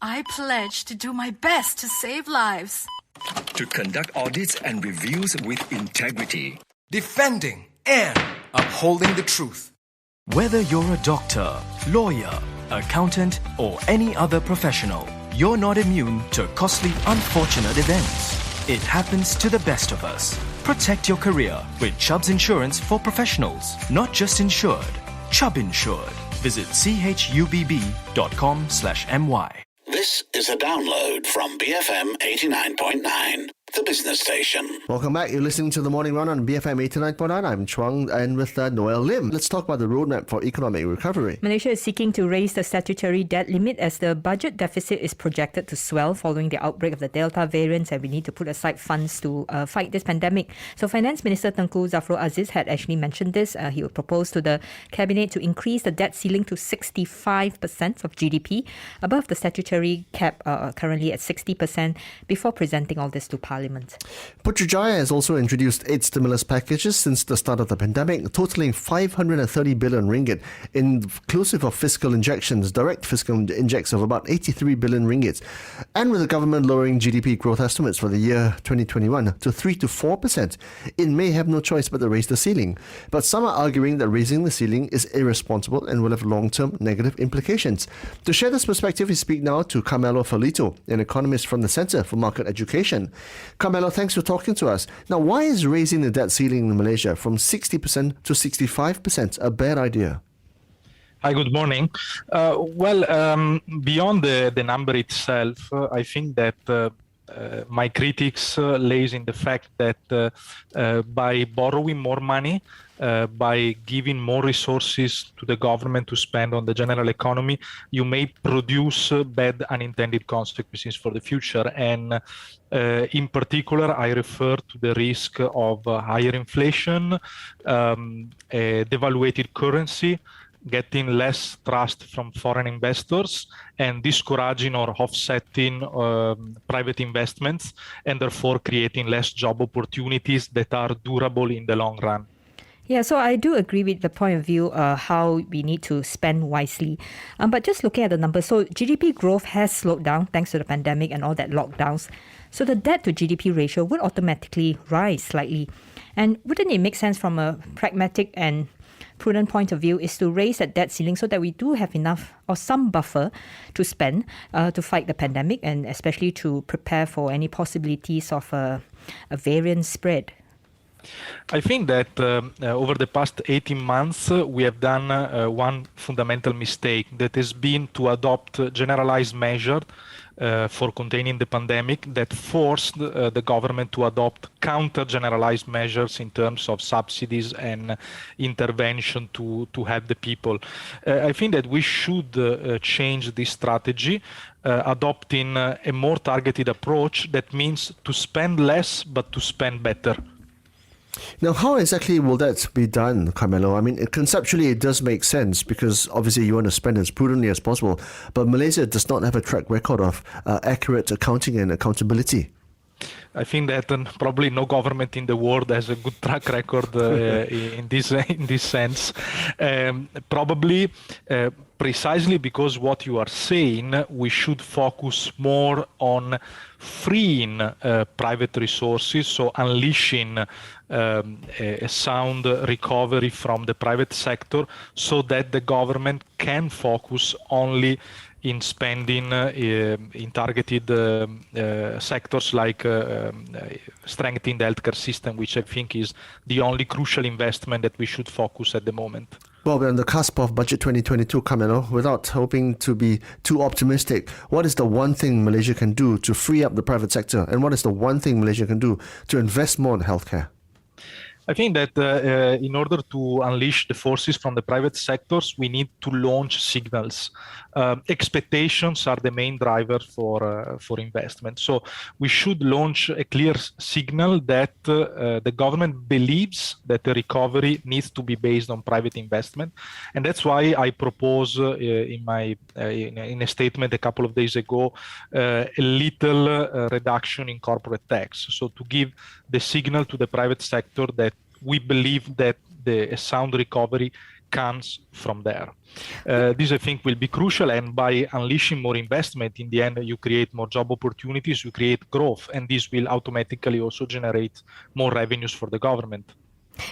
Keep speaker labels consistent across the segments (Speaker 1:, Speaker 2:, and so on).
Speaker 1: I pledge to do my best to save lives.
Speaker 2: To conduct audits and reviews with integrity.
Speaker 3: Defending and upholding the truth.
Speaker 4: Whether you're a doctor, lawyer, accountant, or any other professional, you're not immune to costly, unfortunate events. It happens to the best of us. Protect your career with Chubb's Insurance for professionals, not just insured. Chubb Insured. Visit chubb.com/my.
Speaker 5: This is a download from BFM 89.9, the business station.
Speaker 6: Welcome back. You're listening to The Morning Run on BFM 89.9. I'm Chuang and with Noelle Lim. Let's talk about the roadmap for economic recovery.
Speaker 7: Malaysia is seeking to raise the statutory debt limit as the budget deficit is projected to swell following the outbreak of the Delta variant, and we need to put aside funds to fight this pandemic. So Finance Minister Tengku Zafrul Aziz had actually mentioned this. He would propose to the Cabinet to increase the debt ceiling to 65% of GDP, above the statutory cap currently at 60%, before presenting all this to Parliament.
Speaker 6: Putrajaya has also introduced 8 stimulus packages since the start of the pandemic, totaling 530 billion ringgit, inclusive of fiscal injections, direct fiscal injects of about 83 billion ringgit. And with the government lowering GDP growth estimates for the year 2021 to 3 to 4%, it may have no choice but to raise the ceiling. But some are arguing that raising the ceiling is irresponsible and will have long-term negative implications. To share this perspective, we speak now to Carmelo Ferlito, an economist from the Centre for Market Education. Carmelo, thanks for talking to us. Now, why is raising the debt ceiling in Malaysia from 60% to 65% a bad idea?
Speaker 8: Hi, good morning. Beyond the number itself, I think that my critics lays in the fact that by borrowing more money, by giving more resources to the government to spend on the general economy, you may produce bad unintended consequences for the future. And in particular, I refer to the risk of higher inflation, a devaluated currency, getting less trust from foreign investors, and discouraging or offsetting private investments, and therefore creating less job opportunities that are durable in the long run.
Speaker 7: Yeah, so I do agree with the point of view how we need to spend wisely. But just looking at the numbers, so GDP growth has slowed down thanks to the pandemic and all that lockdowns. So the debt to GDP ratio would automatically rise slightly. And wouldn't it make sense from a pragmatic and prudent point of view is to raise that debt ceiling so that we do have enough or some buffer to spend to fight the pandemic, and especially to prepare for any possibilities of a variant spread?
Speaker 8: I think that over the past 18 months, we have done one fundamental mistake, that has been to adopt generalized measures for containing the pandemic that forced the government to adopt counter-generalized measures in terms of subsidies and intervention to help the people. I think that we should change this strategy, adopting a more targeted approach that means to spend less but to spend better.
Speaker 6: Now, how exactly will that be done, Carmelo? I mean, conceptually, it does make sense because obviously you want to spend as prudently as possible, but Malaysia does not have a track record of accurate accounting and accountability.
Speaker 8: I think that probably no government in the world has a good track record in this sense. Probably precisely because what you are saying, we should focus more on freeing private resources, so unleashing a sound recovery from the private sector, so that the government can focus only in spending in targeted sectors like strengthening the healthcare system, which I think is the only crucial investment that we should focus at the moment.
Speaker 6: Well, we're on the cusp of Budget 2022, Carmelo. Without hoping to be too optimistic, what is the one thing Malaysia can do to free up the private sector? And what is the one thing Malaysia can do to invest more in healthcare?
Speaker 8: I think that in order to unleash the forces from the private sectors, we need to launch signals. Expectations are the main driver for investment. So we should launch a clear signal that the government believes that the recovery needs to be based on private investment. And that's why I propose in a statement a couple of days ago, a little reduction in corporate tax. So to give the signal to the private sector that we believe that the sound recovery comes from there. This, I think, will be crucial, and by unleashing more investment, in the end, you create more job opportunities, you create growth, and this will automatically also generate more revenues for the government.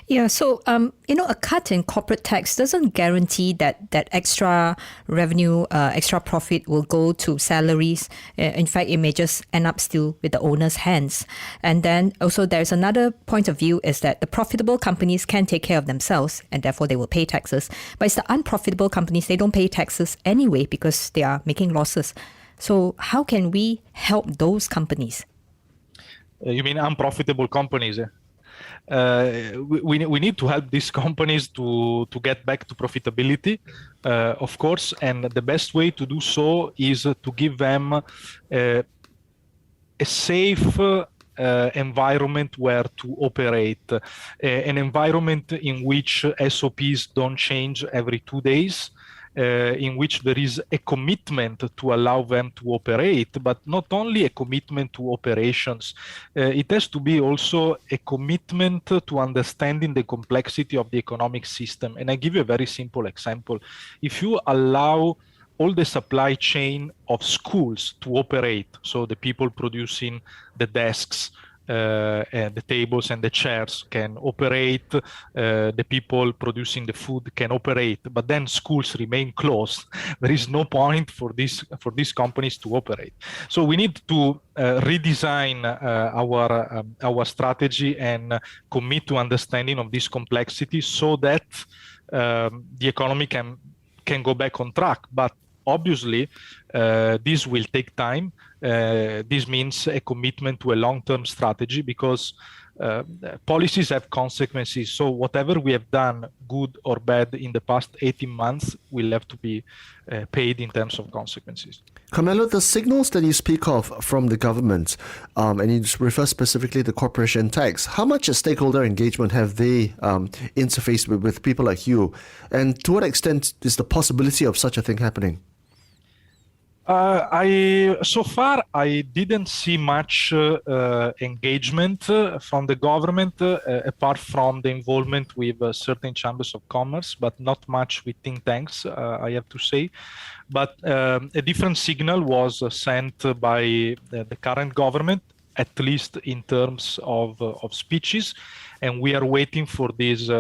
Speaker 7: Yeah, so a cut in corporate tax doesn't guarantee that extra revenue, extra profit will go to salaries. In fact, it may just end up still with the owner's hands. And then also there's another point of view is that the profitable companies can take care of themselves and therefore they will pay taxes. But it's the unprofitable companies, they don't pay taxes anyway because they are making losses. So how can we help those companies?
Speaker 8: You mean unprofitable companies? We need to help these companies to get back to profitability, of course, and the best way to do so is to give them a safe environment where to operate, an environment in which SOPs don't change every 2 days, in which there is a commitment to allow them to operate, but not only a commitment to operations. It has to be also a commitment to understanding the complexity of the economic system. And I give you a very simple example. If you allow all the supply chain of schools to operate, so the people producing the desks, and the tables and the chairs can operate, the people producing the food can operate, but then schools remain closed. There is no point for these companies to operate. So we need to redesign our strategy and commit to understanding of this complexity so that the economy can go back on track. But obviously, this will take time. This means a commitment to a long-term strategy because policies have consequences. So whatever we have done, good or bad, in the past 18 months will have to be paid in terms of consequences.
Speaker 6: Carmelo, the signals that you speak of from the government, and you refer specifically to corporation tax, how much stakeholder engagement have they interfaced with people like you? And to what extent is the possibility of such a thing happening?
Speaker 8: So far, I didn't see much engagement from the government, apart from the involvement with certain chambers of commerce, but not much with think tanks, I have to say. But a different signal was sent by the current government, at least in terms of speeches, and we are waiting for these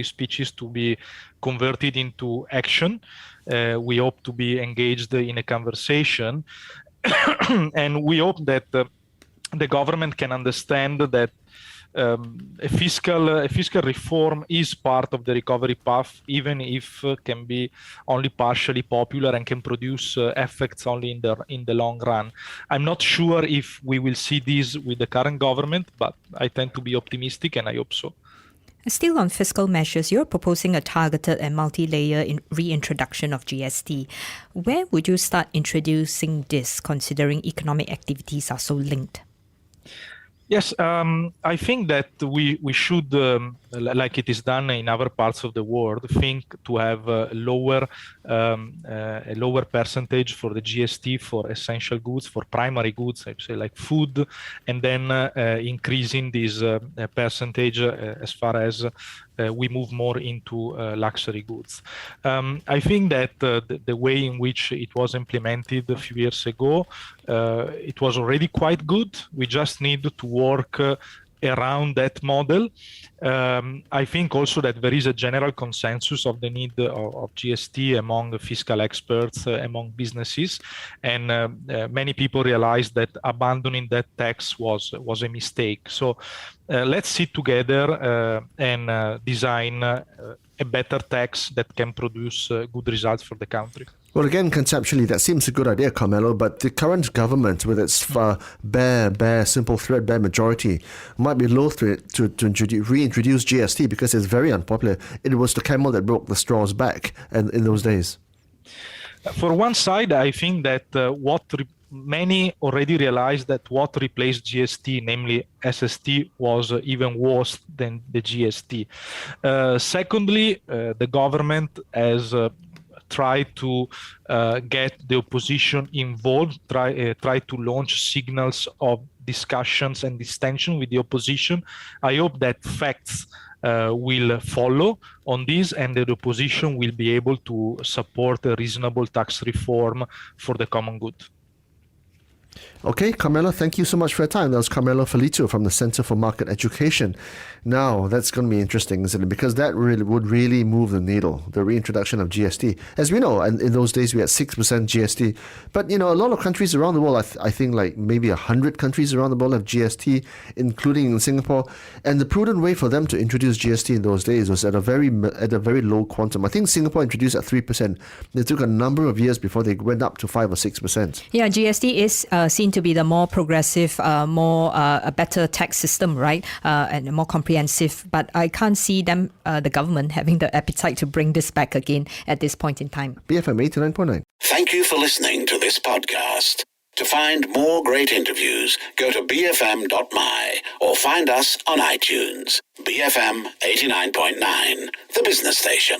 Speaker 8: speeches to be converted into action. We hope to be engaged in a conversation, and we hope that the government can understand that a fiscal reform is part of the recovery path, even if can be only partially popular and can produce effects only in the long run. I'm not sure if we will see this with the current government, but I tend to be optimistic, and I hope so.
Speaker 7: Still on fiscal measures, you're proposing a targeted and multi-layer reintroduction of GST. Where would you start introducing this, considering economic activities are so linked?
Speaker 8: Yes, I think that we should, like it is done in other parts of the world, think to have a lower percentage for the GST for essential goods, for primary goods, I would say like food, and then increasing this percentage as far as we move more into luxury goods. I think that the way in which it was implemented a few years ago, it was already quite good. We just need to work around that model. I think also that there is a general consensus of the need of GST among fiscal experts, among businesses, and many people realize that abandoning that tax was a mistake. So let's sit together and design a better tax that can produce good results for the country.
Speaker 6: Well, again, conceptually, that seems a good idea, Carmelo, but the current government, with its simple threadbare majority, might be loath to reintroduce GST because it's very unpopular. It was the camel that broke the straw's back in those days.
Speaker 8: For one side, I think that many already realized that what replaced GST, namely SST, was even worse than the GST. Secondly, the government has try to get the opposition involved, try to launch signals of discussions and distension with the opposition. I hope that facts will follow on this, and the opposition will be able to support a reasonable tax reform for the common good.
Speaker 6: Okay, Carmelo, thank you so much for your time. That was Carmelo Ferlito from the Center for Market Education. Now, that's going to be interesting, isn't it? Because that would really move the needle, the reintroduction of GST. As we know, and in those days we had 6% GST. But, a lot of countries around the world, I think like maybe 100 countries around the world have GST, including in Singapore. And the prudent way for them to introduce GST in those days was at a very low quantum. I think Singapore introduced at 3%. It took a number of years before they went up to 5 or 6%.
Speaker 7: Yeah, GST is seen to be the more progressive, a better tax system, right? And more comprehensive. But I can't see them, the government, having the appetite to bring this back again at this point in time.
Speaker 6: BFM 89.9.
Speaker 5: Thank you for listening to this podcast. To find more great interviews, go to bfm.my or find us on iTunes. BFM 89.9, the business station.